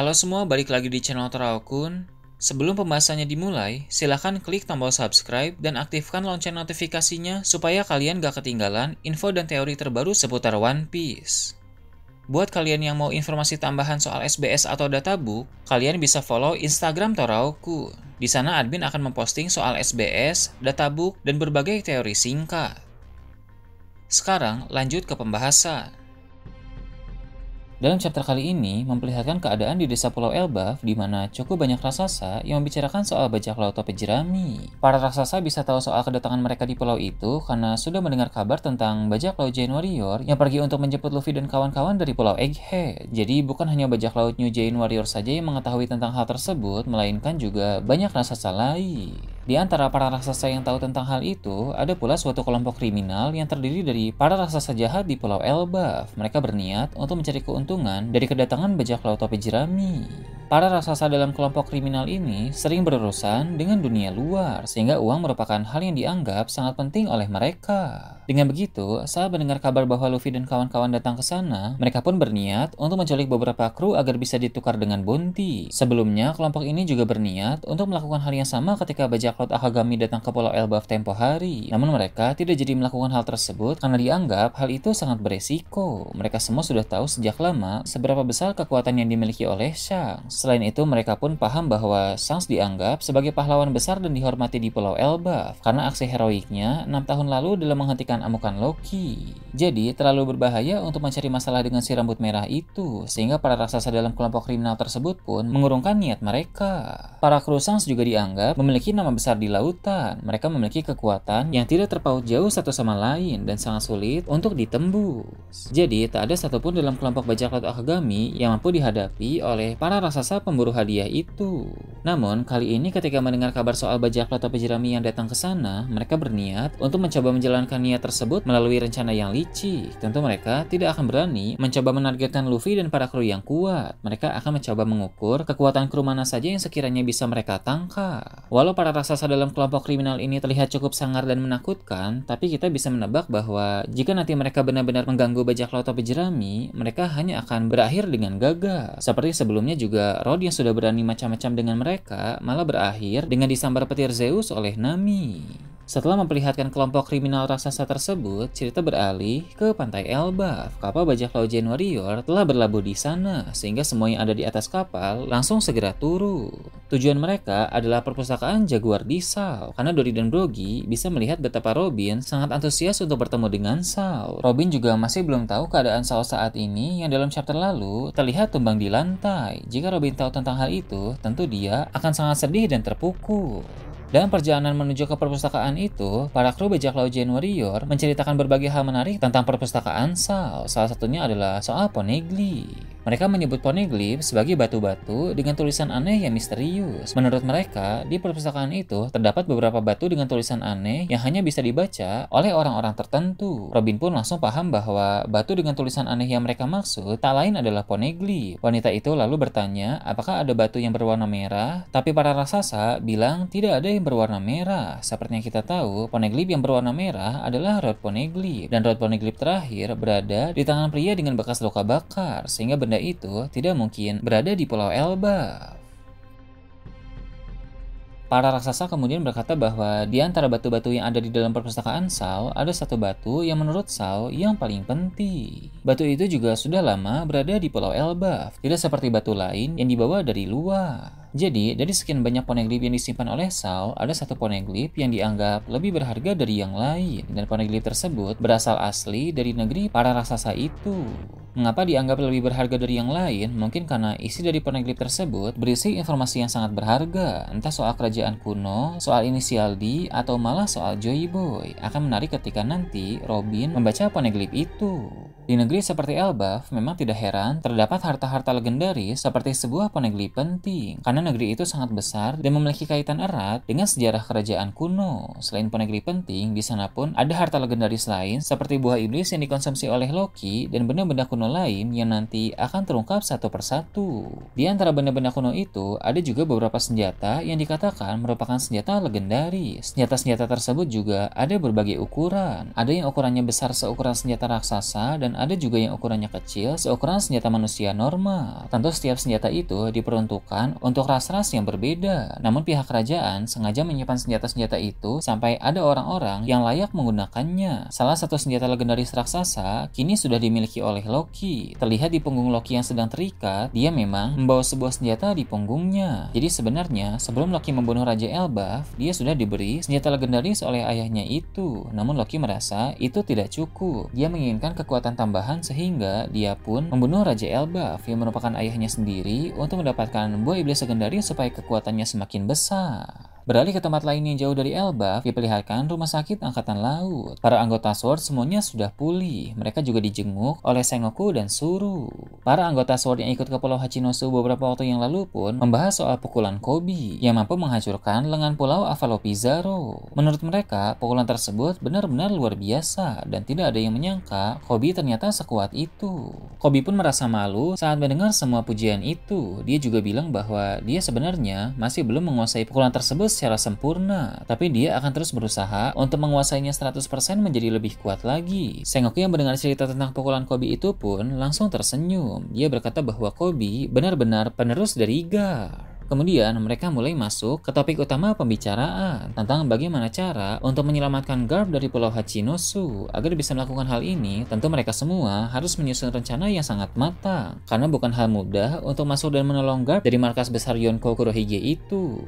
Halo semua, balik lagi di channel Toraokun. Sebelum pembahasannya dimulai, silahkan klik tombol subscribe dan aktifkan lonceng notifikasinya supaya kalian gak ketinggalan info dan teori terbaru seputar One Piece. Buat kalian yang mau informasi tambahan soal SBS atau databook, kalian bisa follow Instagram Toraokun. Di sana admin akan memposting soal SBS, databook, dan berbagai teori singkat. Sekarang lanjut ke pembahasan. Dalam chapter kali ini, memperlihatkan keadaan di desa Pulau Elbaf di mana cukup banyak raksasa yang membicarakan soal bajak laut topi jerami. Para raksasa bisa tahu soal kedatangan mereka di pulau itu karena sudah mendengar kabar tentang bajak laut Giant Warrior yang pergi untuk menjemput Luffy dan kawan-kawan dari Pulau Egghead. Jadi bukan hanya bajak laut New Giant Warrior saja yang mengetahui tentang hal tersebut, melainkan juga banyak raksasa lain. Di antara para raksasa yang tahu tentang hal itu, ada pula suatu kelompok kriminal yang terdiri dari para raksasa jahat di Pulau Elbaf. Mereka berniat untuk mencari keuntungan dari kedatangan bajak laut topi jerami. Para raksasa dalam kelompok kriminal ini sering berurusan dengan dunia luar, sehingga uang merupakan hal yang dianggap sangat penting oleh mereka. Dengan begitu, saat mendengar kabar bahwa Luffy dan kawan-kawan datang ke sana, mereka pun berniat untuk menculik beberapa kru agar bisa ditukar dengan bounty. Sebelumnya, kelompok ini juga berniat untuk melakukan hal yang sama ketika bajak laut Akagami datang ke Pulau Elbaf tempo hari. Namun mereka tidak jadi melakukan hal tersebut karena dianggap hal itu sangat beresiko. Mereka semua sudah tahu sejak lama seberapa besar kekuatan yang dimiliki oleh Shanks. Selain itu, mereka pun paham bahwa Shanks dianggap sebagai pahlawan besar dan dihormati di Pulau Elbaf karena aksi heroiknya 6 tahun lalu dalam menghentikan amukan Loki. Jadi, terlalu berbahaya untuk mencari masalah dengan si rambut merah itu, sehingga para raksasa dalam kelompok kriminal tersebut pun mengurungkan niat mereka. Para kru Shanks juga dianggap memiliki nama besar di lautan. Mereka memiliki kekuatan yang tidak terpaut jauh satu sama lain dan sangat sulit untuk ditembus. Jadi, tak ada satupun dalam kelompok bajak laut Akagami yang mampu dihadapi oleh para raksasa pemburu hadiah itu. Namun, kali ini ketika mendengar kabar soal bajak laut topi jerami yang datang ke sana, mereka berniat untuk mencoba menjalankan niat tersebut melalui rencana yang licik. Tentu mereka tidak akan berani mencoba menargetkan Luffy dan para kru yang kuat. Mereka akan mencoba mengukur kekuatan kru mana saja yang sekiranya bisa mereka tangkap. Walau para raksasa dalam kelompok kriminal ini terlihat cukup sangar dan menakutkan, tapi kita bisa menebak bahwa jika nanti mereka benar-benar mengganggu bajak laut topi jerami, mereka hanya akan berakhir dengan gagal. Seperti sebelumnya juga, Rod yang sudah berani macam-macam dengan mereka malah berakhir dengan disambar petir Zeus oleh Nami. Setelah memperlihatkan kelompok kriminal raksasa tersebut, cerita beralih ke pantai Elbaf. Kapal bajak laut Giant Warrior telah berlabuh di sana, sehingga semua yang ada di atas kapal langsung segera turun. Tujuan mereka adalah perpustakaan Jaguar di Sao, karena Dory dan Brogy bisa melihat betapa Robin sangat antusias untuk bertemu dengan Sao. Robin juga masih belum tahu keadaan Sao saat ini yang dalam chapter lalu terlihat tumbang di lantai. Jika Robin tahu tentang hal itu, tentu dia akan sangat sedih dan terpukul. Dalam perjalanan menuju ke perpustakaan itu, para kru bajak laut Giant Warrior menceritakan berbagai hal menarik tentang perpustakaan Sao. Salah satunya adalah soal Poneglyph. Mereka menyebut Poneglyph sebagai batu-batu dengan tulisan aneh yang misterius. Menurut mereka, di perpustakaan itu terdapat beberapa batu dengan tulisan aneh yang hanya bisa dibaca oleh orang-orang tertentu. Robin pun langsung paham bahwa batu dengan tulisan aneh yang mereka maksud tak lain adalah Poneglyph. Wanita itu lalu bertanya apakah ada batu yang berwarna merah, tapi para raksasa bilang tidak ada yang berwarna merah. Seperti yang kita tahu, Poneglyph yang berwarna merah adalah Rod Poneglyph, dan Rod Poneglyph terakhir berada di tangan pria dengan bekas luka bakar, sehingga benda itu tidak mungkin berada di Pulau Elbaf. Para raksasa kemudian berkata bahwa di antara batu-batu yang ada di dalam perpustakaan Sao, ada satu batu yang menurut Sao yang paling penting. Batu itu juga sudah lama berada di Pulau Elbaf, tidak seperti batu lain yang dibawa dari luar. Jadi, dari sekian banyak poneglyph yang disimpan oleh Sao, ada satu poneglyph yang dianggap lebih berharga dari yang lain, dan poneglyph tersebut berasal asli dari negeri para raksasa itu. Mengapa dianggap lebih berharga dari yang lain? Mungkin karena isi dari poneglyph tersebut berisi informasi yang sangat berharga, entah soal kerajaan kuno, soal inisial D, atau malah soal Joy Boy. Akan menarik ketika nanti Robin membaca poneglyph itu. Di negeri seperti Elbaf, memang tidak heran terdapat harta-harta legendaris seperti sebuah poneglyph penting, karena karena negeri itu sangat besar dan memiliki kaitan erat dengan sejarah kerajaan kuno. Selain Poneglyph penting, di sana pun ada harta legendaris lain seperti buah iblis yang dikonsumsi oleh Loki dan benda-benda kuno lain yang nanti akan terungkap satu persatu. Di antara benda-benda kuno itu, ada juga beberapa senjata yang dikatakan merupakan senjata legendaris. Senjata-senjata tersebut juga ada berbagai ukuran. Ada yang ukurannya besar seukuran senjata raksasa dan ada juga yang ukurannya kecil seukuran senjata manusia normal. Tentu setiap senjata itu diperuntukkan untuk ras-ras yang berbeda. Namun pihak kerajaan sengaja menyimpan senjata-senjata itu sampai ada orang-orang yang layak menggunakannya. Salah satu senjata legendaris raksasa kini sudah dimiliki oleh Loki. Terlihat di punggung Loki yang sedang terikat, dia memang membawa sebuah senjata di punggungnya. Jadi sebenarnya sebelum Loki membunuh Raja Elbaf, dia sudah diberi senjata legendaris oleh ayahnya itu. Namun Loki merasa itu tidak cukup. Dia menginginkan kekuatan tambahan sehingga dia pun membunuh Raja Elbaf yang merupakan ayahnya sendiri untuk mendapatkan buah iblis legendaris supaya kekuatannya semakin besar. Beralih ke tempat lain yang jauh dari Elbaf, diperlihatkan rumah sakit Angkatan Laut. Para anggota SWORD semuanya sudah pulih. Mereka juga dijenguk oleh Sengoku dan Suru. Para anggota SWORD yang ikut ke Pulau Hachinosu beberapa waktu yang lalu pun membahas soal pukulan Koby yang mampu menghancurkan lengan Pulau Avalokizaro. Menurut mereka, pukulan tersebut benar-benar luar biasa dan tidak ada yang menyangka Koby ternyata sekuat itu. Koby pun merasa malu saat mendengar semua pujian itu. Dia juga bilang bahwa dia sebenarnya masih belum menguasai pukulan tersebut secara sempurna, tapi dia akan terus berusaha untuk menguasainya 100% menjadi lebih kuat lagi. Sengoku yang mendengar cerita tentang pukulan Koby itu pun langsung tersenyum. Dia berkata bahwa Koby benar-benar penerus dari Gar. Kemudian mereka mulai masuk ke topik utama pembicaraan tentang bagaimana cara untuk menyelamatkan Garp dari Pulau Hachinosu. Agar bisa melakukan hal ini, tentu mereka semua harus menyusun rencana yang sangat matang, karena bukan hal mudah untuk masuk dan menolong Garp dari markas besar Yonko Kurohige itu.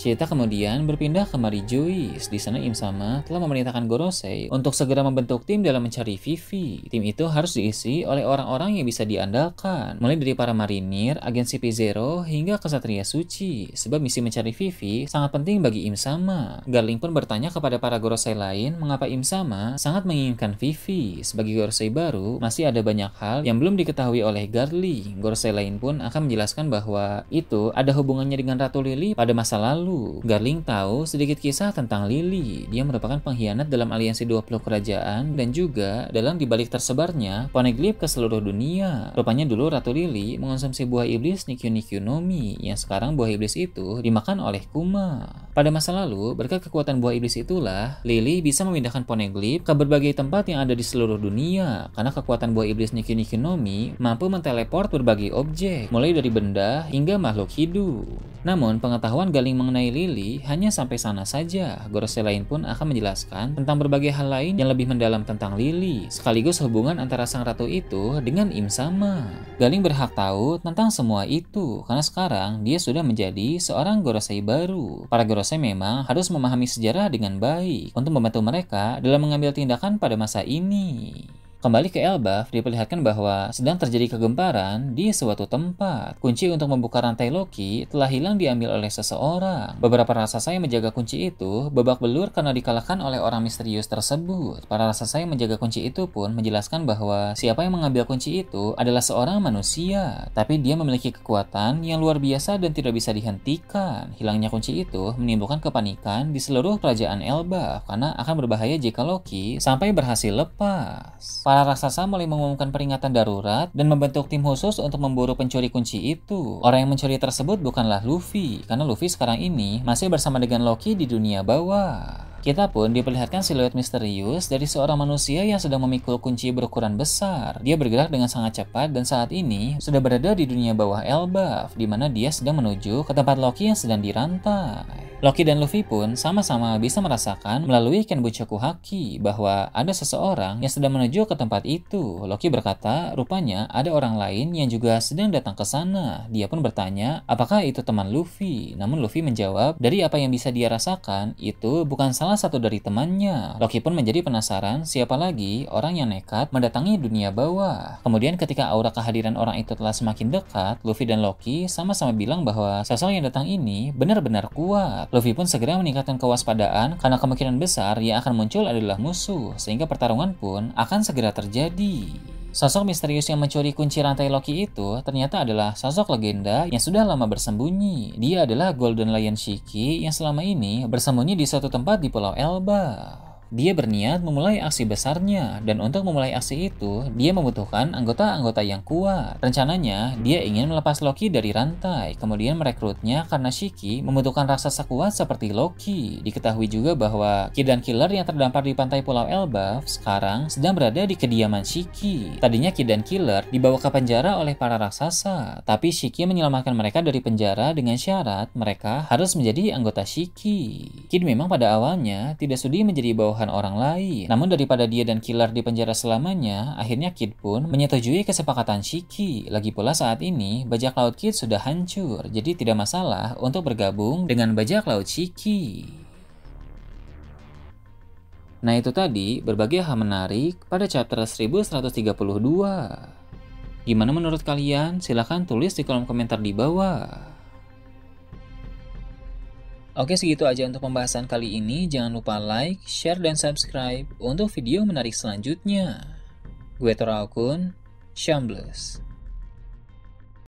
Cerita kemudian berpindah ke Marijoice. Di sana Im Sama telah memerintahkan Gorosei untuk segera membentuk tim dalam mencari Vivi. Tim itu harus diisi oleh orang-orang yang bisa diandalkan, mulai dari para marinir, agen CP0 hingga kesatria suci. Sebab misi mencari Vivi sangat penting bagi Im Sama. Garling pun bertanya kepada para Gorosei lain mengapa Im Sama sangat menginginkan Vivi. Sebagai Gorosei baru, masih ada banyak hal yang belum diketahui oleh Garling. Gorosei lain pun akan menjelaskan bahwa itu ada hubungannya dengan Ratu Lily pada masa lalu. Garling tahu sedikit kisah tentang Lily. Dia merupakan pengkhianat dalam aliansi 20 kerajaan dan juga dalam dibalik tersebarnya Poneglyph ke seluruh dunia. Rupanya dulu Ratu Lily mengonsumsi buah iblis Nikyu Nikyu no Mi yang sekarang buah iblis itu dimakan oleh Kuma. Pada masa lalu, berkat kekuatan buah iblis itulah Lily bisa memindahkan Poneglyph ke berbagai tempat yang ada di seluruh dunia karena kekuatan buah iblis Nikyu Nikyu no Mi mampu menteleport berbagai objek, mulai dari benda hingga makhluk hidup. Namun, pengetahuan Garling mengenai Lily hanya sampai sana saja. Gorosei lain pun akan menjelaskan tentang berbagai hal lain yang lebih mendalam tentang Lily, sekaligus hubungan antara sang ratu itu dengan Im Sama. Garling berhak tahu tentang semua itu, karena sekarang dia sudah menjadi seorang Gorosei baru. Para Gorosei memang harus memahami sejarah dengan baik untuk membantu mereka dalam mengambil tindakan pada masa ini. Kembali ke Elbaf, diperlihatkan bahwa sedang terjadi kegemparan di suatu tempat. Kunci untuk membuka rantai Loki telah hilang diambil oleh seseorang. Beberapa raksasa yang menjaga kunci itu babak belur karena dikalahkan oleh orang misterius tersebut. Para raksasa yang menjaga kunci itu pun menjelaskan bahwa siapa yang mengambil kunci itu adalah seorang manusia, tapi dia memiliki kekuatan yang luar biasa dan tidak bisa dihentikan. Hilangnya kunci itu menimbulkan kepanikan di seluruh kerajaan Elbaf karena akan berbahaya jika Loki sampai berhasil lepas. Para raksasa mulai mengumumkan peringatan darurat dan membentuk tim khusus untuk memburu pencuri kunci itu. Orang yang mencuri tersebut bukanlah Luffy, karena Luffy sekarang ini masih bersama dengan Loki di dunia bawah. Kita pun diperlihatkan siluet misterius dari seorang manusia yang sedang memikul kunci berukuran besar. Dia bergerak dengan sangat cepat dan saat ini sudah berada di dunia bawah Elbaf, di mana dia sedang menuju ke tempat Loki yang sedang dirantai. Loki dan Luffy pun sama-sama bisa merasakan melalui Kenbunchaku Haki bahwa ada seseorang yang sedang menuju ke tempat itu. Loki berkata, rupanya ada orang lain yang juga sedang datang ke sana. Dia pun bertanya, apakah itu teman Luffy? Namun Luffy menjawab, dari apa yang bisa dia rasakan, itu bukan salah satu dari temannya. Loki pun menjadi penasaran siapa lagi orang yang nekat mendatangi dunia bawah. Kemudian ketika aura kehadiran orang itu telah semakin dekat, Luffy dan Loki sama-sama bilang bahwa sosok yang datang ini benar-benar kuat. Luffy pun segera meningkatkan kewaspadaan karena kemungkinan besar yang akan muncul adalah musuh, sehingga pertarungan pun akan segera terjadi. Sosok misterius yang mencuri kunci rantai Loki itu ternyata adalah sosok legenda yang sudah lama bersembunyi. Dia adalah Golden Lion Shiki yang selama ini bersembunyi di suatu tempat di Pulau Elba. Dia berniat memulai aksi besarnya, dan untuk memulai aksi itu, dia membutuhkan anggota-anggota yang kuat. Rencananya, dia ingin melepas Loki dari rantai, kemudian merekrutnya karena Shiki membutuhkan raksasa kuat seperti Loki. Diketahui juga bahwa Kid dan Killer yang terdampar di pantai Pulau Elbaf sekarang sedang berada di kediaman Shiki. Tadinya Kid dan Killer dibawa ke penjara oleh para raksasa, tapi Shiki menyelamatkan mereka dari penjara dengan syarat mereka harus menjadi anggota Shiki. Kid memang pada awalnya tidak sudi menjadi bawahan orang lain. Namun daripada dia dan Killer di penjara selamanya, akhirnya Kid pun menyetujui kesepakatan Shiki. Lagi pula saat ini, bajak laut Kid sudah hancur, jadi tidak masalah untuk bergabung dengan bajak laut Shiki. Nah itu tadi berbagai hal menarik pada chapter 1132. Gimana menurut kalian? Silahkan tulis di kolom komentar di bawah. Oke, segitu aja untuk pembahasan kali ini. Jangan lupa like, share, dan subscribe untuk video menarik selanjutnya. Gue Tora Okun, Shambles.